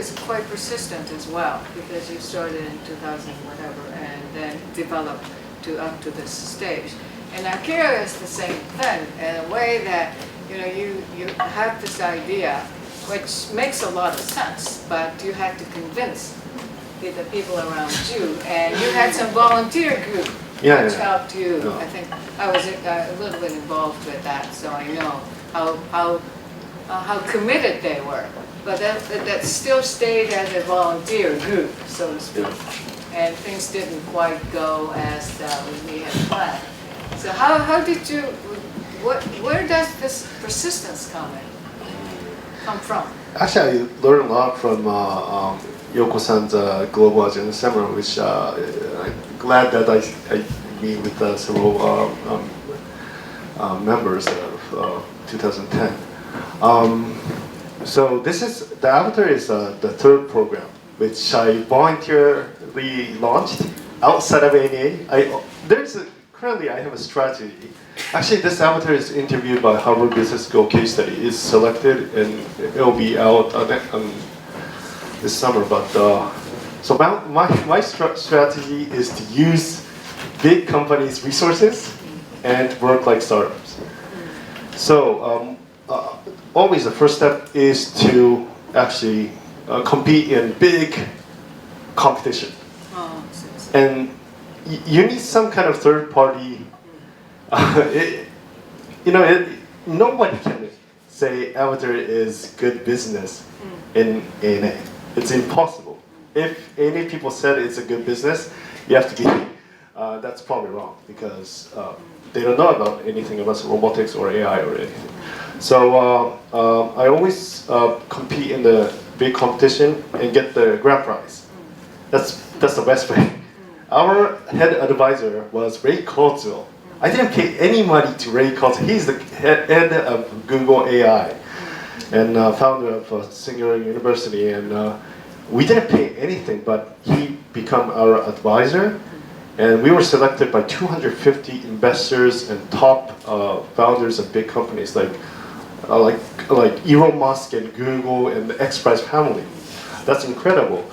is quite persistent as well, because you started in 2000 whatever and then developed to up to this stage. And Akira is the same thing in a way that you have this idea, which makes a lot of sense, but you had to convince the people around you, and you had some volunteer group which helped you. Yeah. I think I was a little bit involved with that, so I know how committed they were. But that still stayed as a volunteer group, so to speak. And things didn't quite go as we had planned. So how did you, where does this persistence come from? Actually, I learned a lot from Yoko-san's Global Agenda Seminar, which I'm glad that I meet with several members of 2010. So the Avatar is the third program, which I voluntarily launched outside of ANA. Currently I have a strategy. Actually, this Avatar is interviewed by Harvard Business School case study. It's selected and it'll be out this summer. But so my strategy is to use big companies' resources and work like startups. So always the first step is to actually compete in big competition. And you need some kind of third party. Nobody can say Avatar is good business in ANA. It's impossible. If ANA people said it's a good business, you have to be. That's probably wrong because they don't know about anything about robotics or AI or anything. So I always compete in the big competition and get the grand prize. That's the best way. Our head advisor was Ray Kurzweil. I didn't pay any money to Ray Kurzweil. He's the head of Google AI and founder of Singular University. And we didn't pay anything, but he became our advisor. And we were selected by 250 investors and top founders of big companies like Elon Musk and Google and the X Prize family. That's incredible.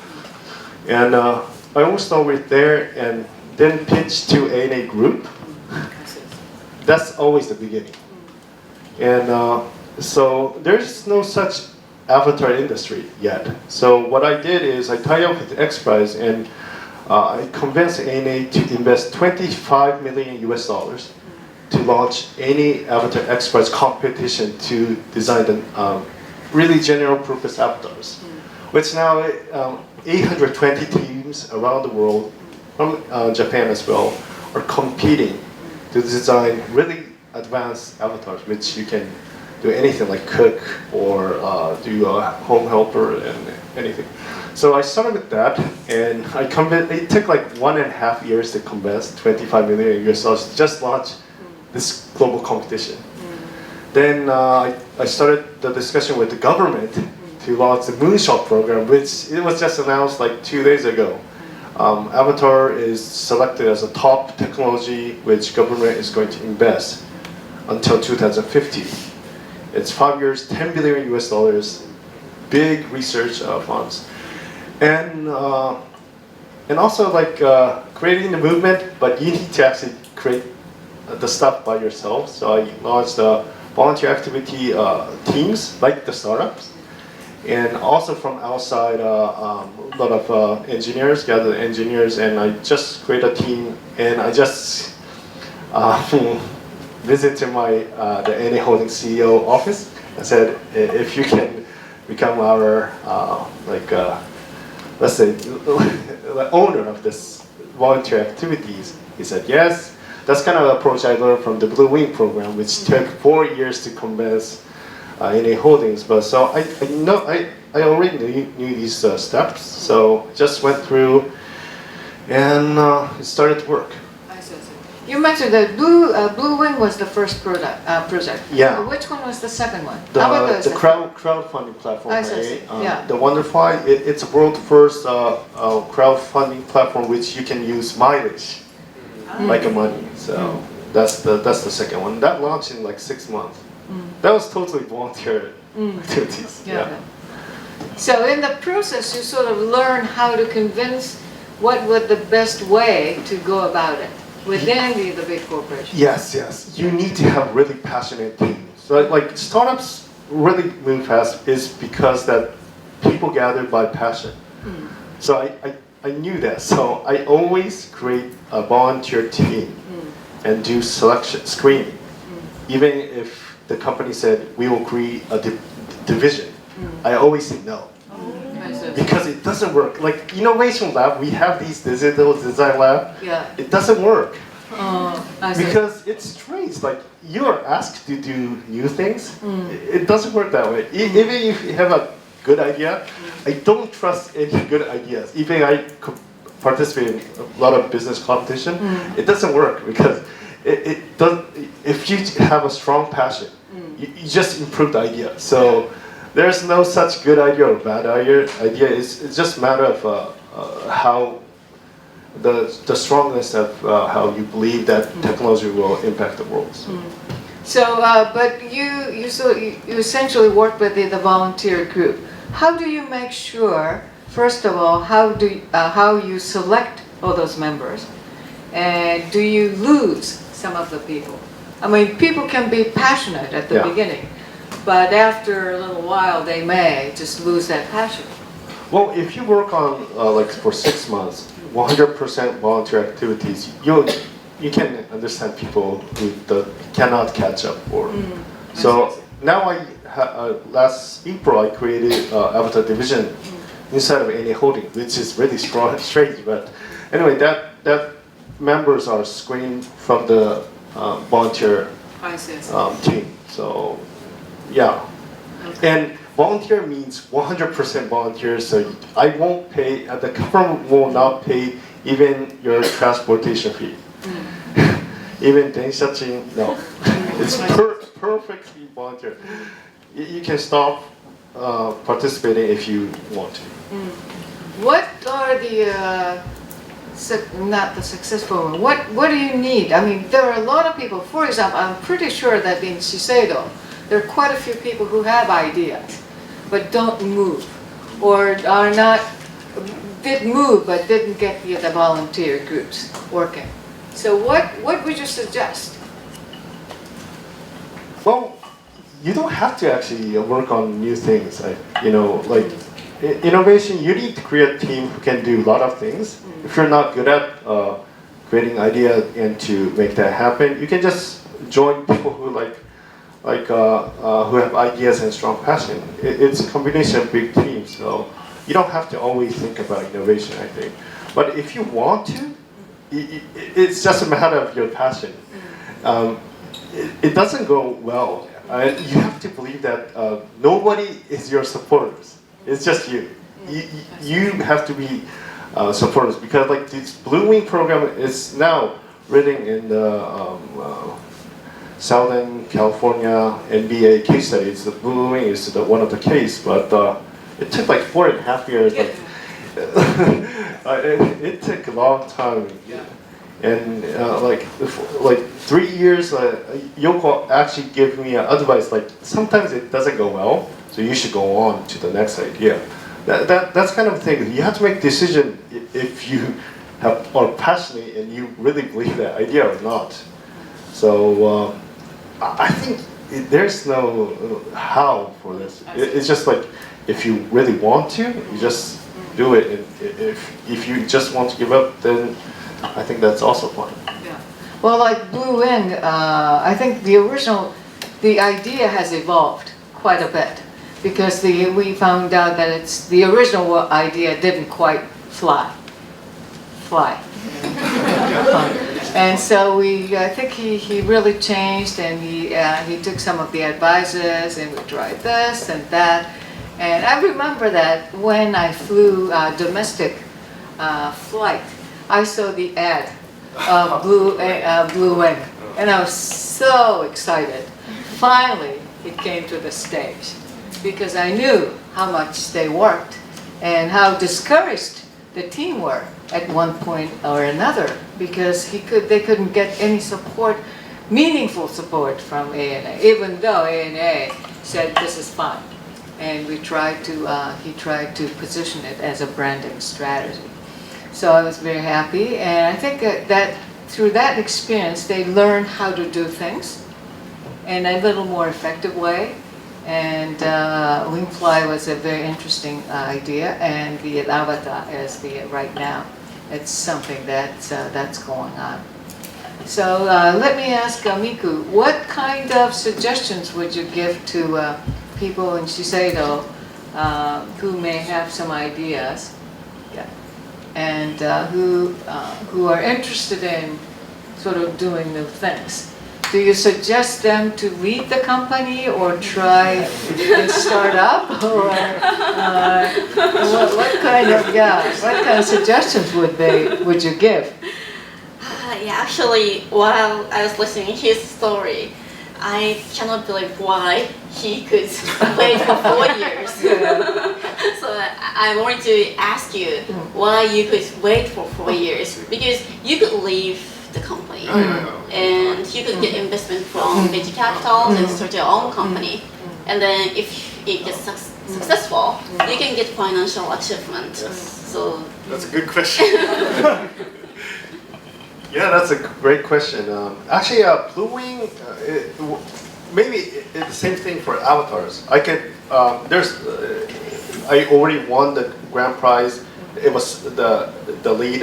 And I always start with there and then pitch to ANA group. That's always the beginning. And so there's no such avatar industry yet. So what I did is I tied up with X Prize and I convinced ANA to invest $25 million US to launch any Avatar X Prize competition to design the really general purpose avatars, which now 820 teams around the world, from Japan as well, are competing to design really advanced avatars, which you can do anything like cook or do a home helper and anything. So I started with that, and it took like 1.5 years to convince 25 million US dollars to just launch this global competition. Then I started the discussion with the government to launch the Moonshot program, which it was just announced like 2 days ago. Avatar is selected as a top technology which government is going to invest until 2050. It's 5 years, 10 billion US dollars, big research funds. And also like creating the movement, but you need to actually create the stuff by yourself. So I launched volunteer activity teams, like the startups. And also from outside, a lot of engineers, gathered engineers, and I just created a team, and I just visited the ANA Holdings CEO office and said, if you can become our, let's say, the owner of this volunteer activities, he said yes. That's kind of the approach I learned from the Blue Wing program, which took 4 years to convince ANA Holdings. But so I already knew these steps, so just went through and it started to work. I see. You mentioned that Blue Wing was the first project. Yeah. Which one was the second one? The crowdfunding platform. I see. Yeah. The Wonderfy, it's a world first crowdfunding platform which you can use mileage like a money. So that's the second one. That launched in like 6 months. That was totally volunteer activities. Yeah. So in the process, you sort of learn how to convince what would the best way to go about it within the big corporation. Yes, yes. You need to have really passionate teams. So like startups really move fast is because that people gather by passion. So I knew that. So I always create a volunteer team and do selection, screening. Even if the company said we will create a division, I always say no. Because it doesn't work. Like innovation lab, we have these digital design lab. Yeah. It doesn't work. I see. Because it's strange. Like you are asked to do new things. It doesn't work that way. Even if you have a good idea, I don't trust any good ideas. Even I participate in a lot of business competition. It doesn't work because it does. If you have a strong passion, you just improve the idea. So. There's no such good idea or bad idea. It's just a matter of how the strongness of how you believe that technology will impact the world. So, but you essentially work with the volunteer group. How do you make sure, first of all, how you select all those members, and do you lose some of the people? I mean, people can be passionate at the beginning. But after a little while, they may just lose that passion. Well, if you work on like for 6 months, 100% volunteer activities, you can understand people who cannot catch up. So now last April I created Avatar division inside of any holding, which is really strange. But anyway, that members are screened from the volunteer team. So. Yeah, and volunteer means 100% volunteers. So I won't pay. The government will not pay even your transportation fee. Even denshachi, no. It's perfectly volunteer. You can stop participating if you want to. What are not the successful one? What do you need? I mean, there are a lot of people. For example, I'm pretty sure that in Shiseido, there are quite a few people who have ideas, but don't move, or did move but didn't get the volunteer groups working. So what would you suggest? Well, you don't have to actually work on new things. Like innovation, you need to create a team who can do a lot of things. If you're not good at creating ideas and to make that happen, you can just join people who who have ideas and strong passion. It's a combination of big teams, so you don't have to always think about innovation, I think. But if you want to, it's just a matter of your passion. It doesn't go well. You have to believe that nobody is your supporters. It's just you. You have to be supporters, because like this Blue Wing program is now written in the Southern California NBA case studies. The Blue Wing is one of the case, but it took like 4.5 years. It took a long time, and like 3 years. Yoko actually gave me advice. Like sometimes it doesn't go well, so you should go on to the next idea. That's kind of thing. You have to make decision if you are passionate and you really believe that idea or not. So. I think there's no how for this. It's just like if you really want to, you just do it. And if you just want to give up, then I think that's also fine. Yeah. Well, like Blue Wing, I think the idea has evolved quite a bit, because we found out that the original idea didn't quite fly. And so I think he really changed, and he took some of the advices, and we tried this and that. And I remember that when I flew domestic flight, I saw the ad of Blue Wing, and I was so excited. Finally, it came to the stage, because I knew how much they worked and how discouraged the team were at one point or another, because they couldn't get any support, meaningful support from ANA, even though ANA said this is fine. and he tried to position it as a branding strategy. So I was very happy, and I think that through that experience, they learned how to do things in a little more effective way. And Wingfly was a very interesting idea, and the avatar is right now. It's something that's going on. So let me ask Miku, what kind of suggestions would you give to people in Shiseido who may have some ideas, and who are interested in sort of doing new things? Do you suggest them to leave the company or try and start up, or what kind of suggestions would you give? Yeah, actually, while I was listening to his story, I cannot believe why he could wait for 4 years. So I wanted to ask you why you could wait for 4 years, because you could leave the company and you could get investment from venture capital and start your own company, and then if it gets successful, you can get financial achievement. So that's a good question. Yeah, that's a great question. Actually, Blue Wing, maybe it's the same thing for avatars. I already won the grand prize. It was the lead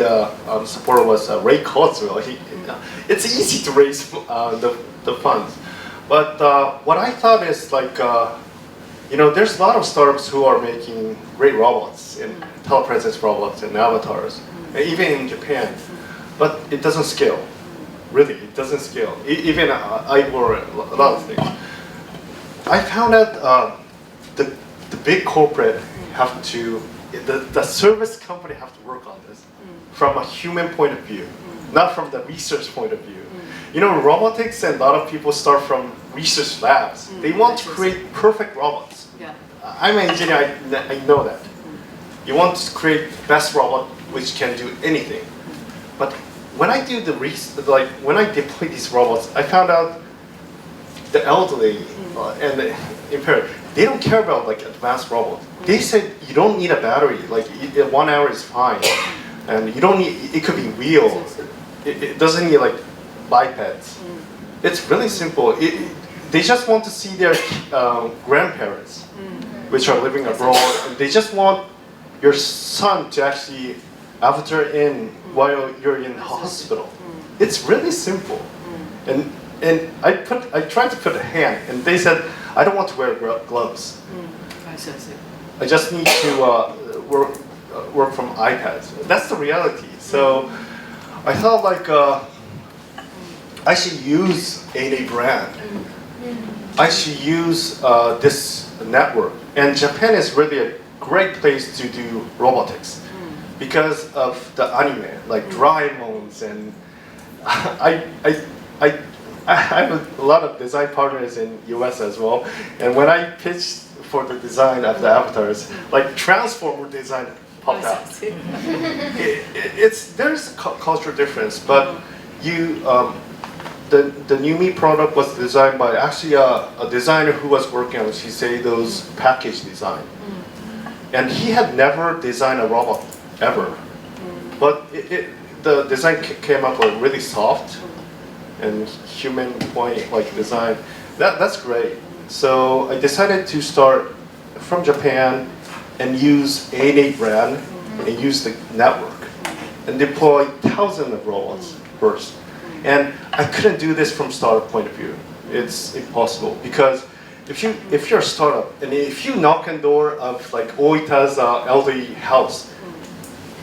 supporter was Ray Cotswell. It's easy to raise the funds, but what I thought is like, there's a lot of startups who are making great robots and telepresence robots and avatars, and even in Japan. But it doesn't scale. Really, it doesn't scale. Even I wore a lot of things. I found out the big corporate have to, the service company have to work on this from a human point of view, not from the research point of view. Robotics, and a lot of people start from research labs. They want to create perfect robots. Yeah. I'm an engineer, I know that. You want to create best robot which can do anything. But when I do when I deploy these robots, I found out the elderly and the impaired, they don't care about like advanced robots. They said you don't need a battery, like 1 hour is fine, and you don't need. It could be wheels. It doesn't need like bipeds. It's really simple. They just want to see their grandparents, which are living abroad, and they just want your son to actually avatar in while you're in the hospital. It's really simple. And I tried to put a hand, and they said, I don't want to wear gloves. I just need to work from iPads. That's the reality. So I thought like I should use a brand. I should use this network. And Japan is really a great place to do robotics because of the anime, like Doraemons, and I have a lot of design partners in US as well. And when I pitched for the design of the avatars, like Transformer design popped out. There's a cultural difference, but the new Me product was designed by actually a designer who was working on Shiseido's package design. And he had never designed a robot, ever. But the design came up like really soft and human point like design. That's great. So I decided to start from Japan and use A&A brand and use the network and deploy thousands of robots first. And I couldn't do this from startup point of view. It's impossible because if you're a startup and if you knock on the door of like Oita's elderly house,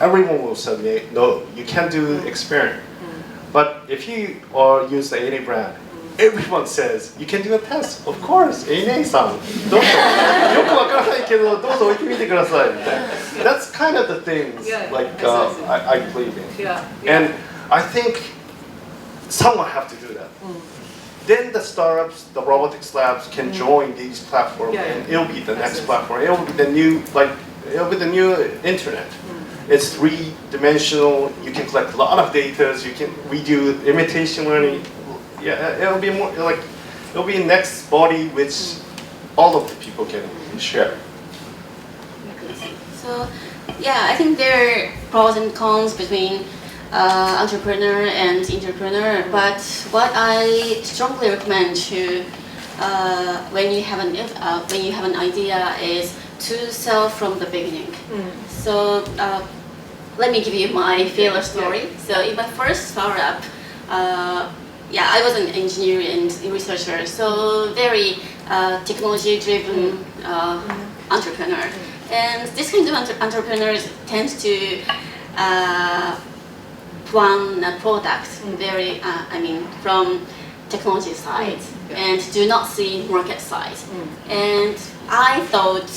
everyone will say no, you can't do experiment. But if you use the A&A brand, everyone says you can do a test. Of course, A&A-san. That's kind of the things like I believe in. And I think someone have to do that. Then the startups, the robotics labs can join these platforms, and it'll be the next platform. It'll be the new internet. It's three-dimensional. You can collect a lot of data. We do imitation learning. Yeah, it'll be next body which all of the people can share. So yeah, I think there are pros and cons between entrepreneur and entrepreneur. But what I strongly recommend to when you have an idea is to sell from the beginning. So let me give you my failure story. So in my first startup, I was an engineer and researcher, so very technology-driven entrepreneur. And this kind of entrepreneurs tend to plan a product from technology side and do not see market side. And I thought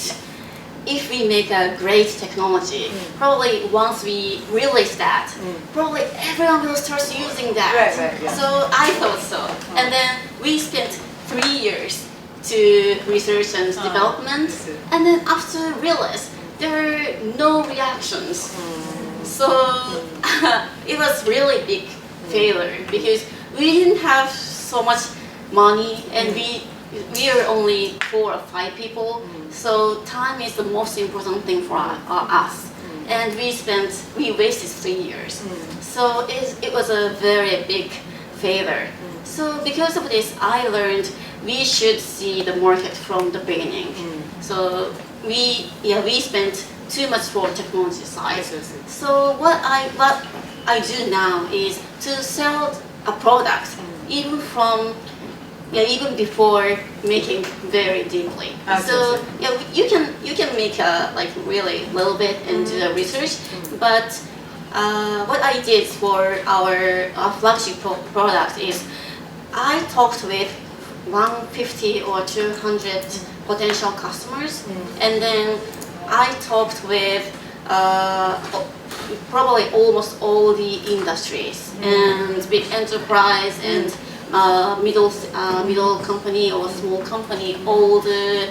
if we make a great technology, probably once we release that, probably everyone will start using that. Right, yeah. So I thought so. And then we spent 3 years to research and development, and then after realize there were no reactions. So it was really big failure because we didn't have so much money, and we are only 4 or 5 people. So time is the most important thing for us, and we wasted 3 years. So it was a very big failure. So because of this, I learned we should see the market from the beginning. So we spent too much for technology side. So what I do now is to sell a product even before making very deeply. So you can make a really little bit and do the research, but what I did for our flagship product is I talked with 150 or 200 potential customers, and then I talked with probably almost all the industries and big enterprise and middle company or small company, all the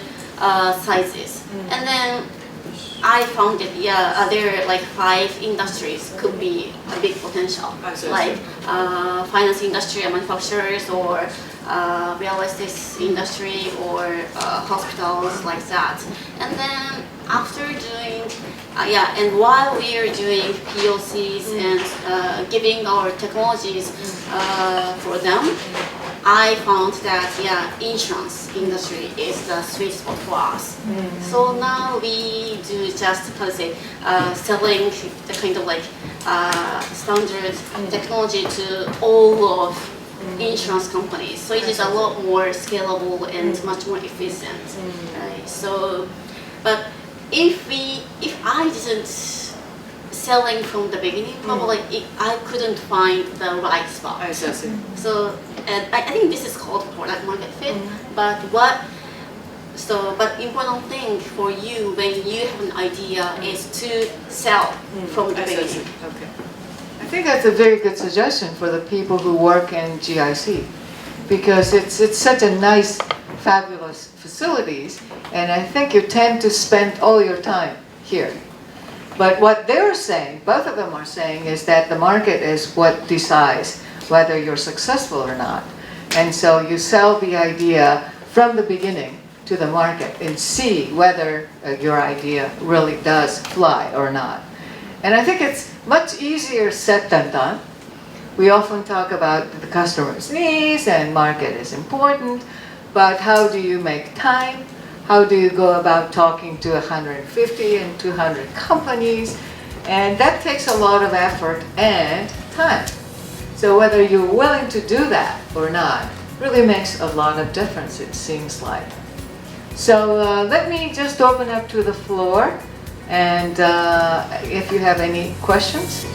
sizes. And then I found that there are 5 industries could be a big potential, like finance industry, manufacturers, or real estate industry, or hospitals, like that. And then after doing, and while we are doing POCs and giving our technologies for them, I found that insurance industry is the sweet spot for us. So now we do just selling the kind of standard technology to all of insurance companies. So it is a lot more scalable and much more efficient. So, but if I didn't selling from the beginning, probably I couldn't find the right spot. I see. So, and I think this is called product market fit. But important thing for you when you have an idea is to sell from the beginning. Okay. I think that's a very good suggestion for the people who work in GIC, because it's such a nice, fabulous facilities, and I think you tend to spend all your time here. But what they're saying, both of them are saying, is that the market is what decides whether you're successful or not. And so you sell the idea from the beginning to the market and see whether your idea really does fly or not. And I think it's much easier said than done. We often talk about the customer's needs and market is important, but how do you make time? How do you go about talking to 150 and 200 companies? And that takes a lot of effort and time. So whether you're willing to do that or not really makes a lot of difference, it seems like. So let me just open up to the floor, and if you have any questions.